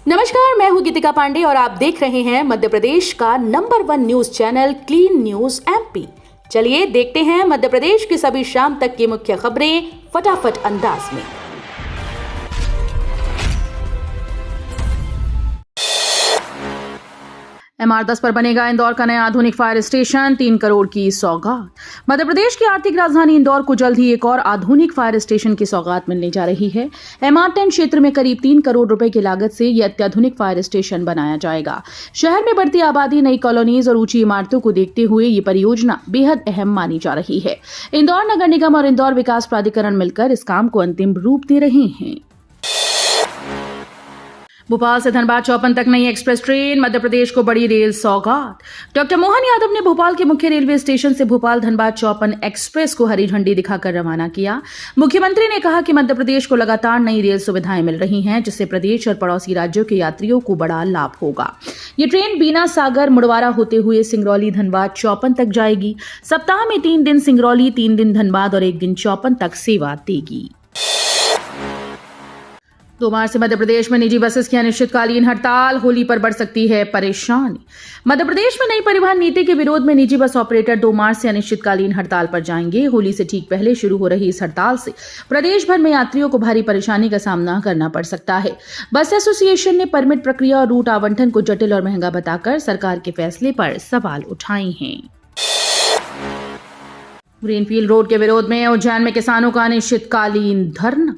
नमस्कार, मैं हूं गीतिका पांडे और आप देख रहे हैं मध्य प्रदेश का number 1 news channel clean news MP. चलिए देखते हैं मध्य प्रदेश की सभी शाम तक की मुख्य खबरें फटाफट अंदाज में। MR10 पर बनेगा इंदौर का नया आधुनिक फायर स्टेशन, 3 करोड़ की सौगात। मध्य प्रदेश की आर्थिक राजधानी इंदौर को जल्द ही एक और आधुनिक फायर स्टेशन की सौगात मिलने जा रही है। MR10 क्षेत्र में करीब 3 करोड़ रुपए की लागत से यह अत्याधुनिक फायर स्टेशन बनाया जाएगा। शहर में बढ़ती आबादी, नई कॉलोनीज और ऊंची इमारतों को देखते हुए ये परियोजना बेहद अहम मानी जा रही है। इंदौर नगर निगम और इंदौर विकास प्राधिकरण मिलकर इस काम को अंतिम रूप दे रहे हैं। भोपाल से धनबाद चौपन तक नई एक्सप्रेस ट्रेन, मध्य प्रदेश को बड़ी रेल सौगात। डॉक्टर मोहन यादव ने भोपाल के मुख्य रेलवे स्टेशन से भोपाल धनबाद चौपन एक्सप्रेस को हरी झंडी दिखाकर रवाना किया। मुख्यमंत्री ने कहा कि मध्य प्रदेश को लगातार नई रेल सुविधाएं मिल रही हैं, जिससे प्रदेश और पड़ोसी राज्यों के यात्रियों को बड़ा लाभ होगा। ये ट्रेन बीना सागर मुड़वारा होते हुए सिंगरौली धनबाद चौपन तक जाएगी। सप्ताह में 3 दिन सिंगरौली, 3 दिन धनबाद और 1 दिन चौपन तक सेवा देगी। 2 मार्च से मध्य प्रदेश में निजी बसेस की अनिश्चितकालीन हड़ताल, होली पर बढ़ सकती है परेशानी। मध्य प्रदेश में नई परिवहन नीति के विरोध में निजी बस ऑपरेटर 2 मार्च से अनिश्चितकालीन हड़ताल पर जाएंगे। होली से ठीक पहले शुरू हो रही इस हड़ताल से प्रदेश भर में यात्रियों को भारी परेशानी का सामना करना पड़ सकता है। बस एसोसिएशन ने परमिट प्रक्रिया और रूट आवंटन को जटिल और महंगा बताकर सरकार के फैसले पर सवाल उठाए हैं। ग्रीनफील्ड रोड के विरोध में उज्जैन में किसानों का अनिश्चितकालीन धरना।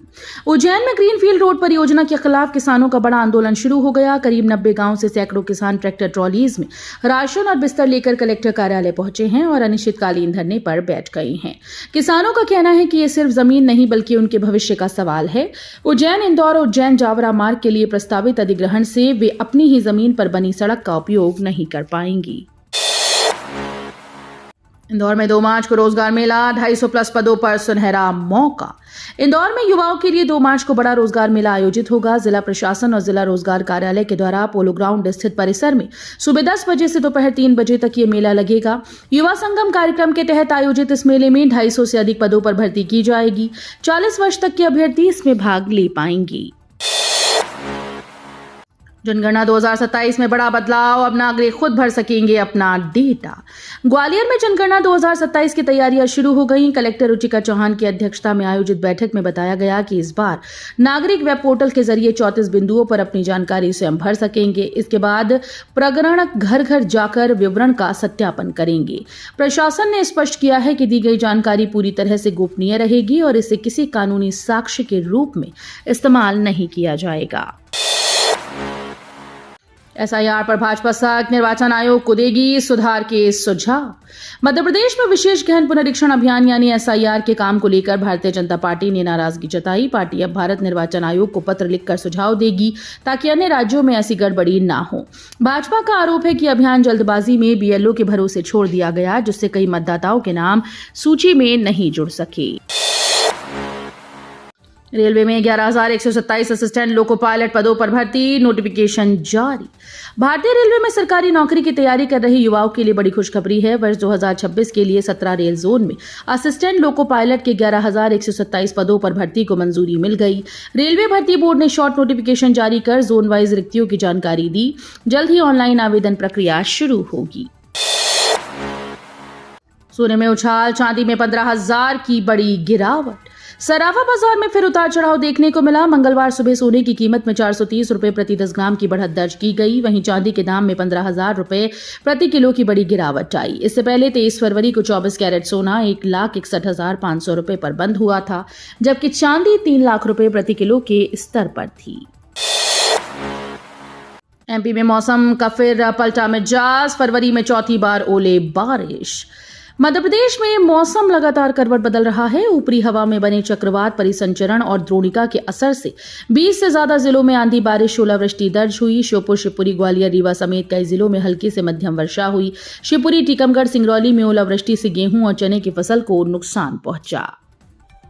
उज्जैन में ग्रीनफील्ड रोड परियोजना के खिलाफ किसानों का बड़ा आंदोलन शुरू हो गया। करीब 90 गांव से सैकड़ों किसान ट्रैक्टर ट्रॉलीज में राशन और बिस्तर लेकर कलेक्टर कार्यालय पहुंचे हैं और अनिश्चितकालीन धरने पर बैठ गए हैं। किसानों का कहना है कि ये सिर्फ जमीन नहीं बल्कि उनके भविष्य का सवाल है। उज्जैन इंदौर और उज्जैन जावरा मार्ग के लिए प्रस्तावित अधिग्रहण से वे अपनी ही जमीन पर बनी सड़क का उपयोग नहीं कर पाएंगी। इंदौर में 2 मार्च को रोजगार मेला, 250+ पदों पर सुनहरा मौका। इंदौर में युवाओं के लिए 2 मार्च को बड़ा रोजगार मेला आयोजित होगा। जिला प्रशासन और जिला रोजगार कार्यालय के द्वारा पोलो ग्राउंड स्थित परिसर में सुबह 10 बजे से दोपहर 3 बजे तक ये मेला लगेगा। युवा संगम कार्यक्रम के तहत आयोजित इस मेले में 250 से अधिक पदों पर भर्ती की जाएगी। 40 वर्ष तक के अभ्यर्थी इसमें भाग ले पाएंगी। जनगणना 2027 में बड़ा बदलाव, अब नागरिक खुद भर सकेंगे अपना डेटा। ग्वालियर में जनगणना 2027 की तैयारियां शुरू हो गई। कलेक्टर रुचिका चौहान की अध्यक्षता में आयोजित बैठक में बताया गया कि इस बार नागरिक वेब पोर्टल के जरिए 34 बिंदुओं पर अपनी जानकारी स्वयं भर सकेंगे। इसके बाद प्रगणक घर घर जाकर विवरण का सत्यापन करेंगे। प्रशासन ने स्पष्ट किया है कि दी गई जानकारी पूरी तरह से गोपनीय रहेगी और इसे किसी कानूनी साक्ष्य के रूप में इस्तेमाल नहीं किया जाएगा। SIR पर भाजपा सख्त, निर्वाचन आयोग को देगी सुधार के सुझाव। मध्य प्रदेश में विशेष गहन पुनरीक्षण अभियान यानी SIR के काम को लेकर भारतीय जनता पार्टी ने नाराजगी जताई। पार्टी अब भारत निर्वाचन आयोग को पत्र लिखकर सुझाव देगी ताकि अन्य राज्यों में ऐसी गड़बड़ी ना हो। भाजपा का आरोप है कि अभियान जल्दबाजी में BLO के भरोसे छोड़ दिया गया, जिससे कई मतदाताओं के नाम सूची में नहीं जुड़ सके। रेलवे में 11,127 असिस्टेंट लोको पायलट पदों पर भर्ती, नोटिफिकेशन जारी। भारतीय रेलवे में सरकारी नौकरी की तैयारी कर रहे युवाओं के लिए बड़ी खुशखबरी है। वर्ष 2026 के लिए 17 रेल जोन में असिस्टेंट लोको पायलट के 11,127 पदों पर भर्ती को मंजूरी मिल गई। रेलवे भर्ती बोर्ड ने शॉर्ट नोटिफिकेशन जारी कर जोन वाइज रिक्तियों की जानकारी दी। जल्द ही ऑनलाइन आवेदन प्रक्रिया शुरू होगी। सोने में उछाल, चांदी में 15,000 की बड़ी गिरावट। सराफा बाजार में फिर उतार चढ़ाव देखने को मिला। मंगलवार सुबह सोने की कीमत में 430 रुपए प्रति 10 ग्राम की बढ़त दर्ज की गई। वहीं चांदी के दाम में 15,000 रुपए प्रति किलो की बड़ी गिरावट आई। इससे पहले 23 फरवरी को 24 कैरेट सोना 1,61,500 रुपए पर बंद हुआ था, जबकि चांदी 3 लाख रुपए प्रति किलो के स्तर पर थी। MP में मौसम का फिर पलटा मिजाज, फरवरी में चौथी बार ओले बारिश। मध्य प्रदेश में मौसम लगातार करवट बदल रहा है। ऊपरी हवा में बने चक्रवात, परिसंचरण और द्रोणिका के असर से 20 से ज्यादा जिलों में आंधी, बारिश, ओलावृष्टि दर्ज हुई। श्योपुर, शिवपुरी, ग्वालियर, रीवा समेत कई जिलों में हल्की से मध्यम वर्षा हुई। शिवपुरी, टीकमगढ़, सिंगरौली में ओलावृष्टि से गेहूं और चने की फसल को नुकसान पहुंचा।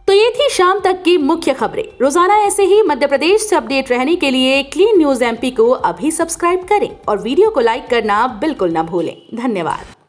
तो ये थी शाम तक की मुख्य खबरें। रोजाना ऐसे ही मध्य प्रदेश से अपडेट रहने के लिए क्लीन न्यूज एमपी को अभी सब्सक्राइब करें और वीडियो को लाइक करना बिल्कुल न भूलें। धन्यवाद।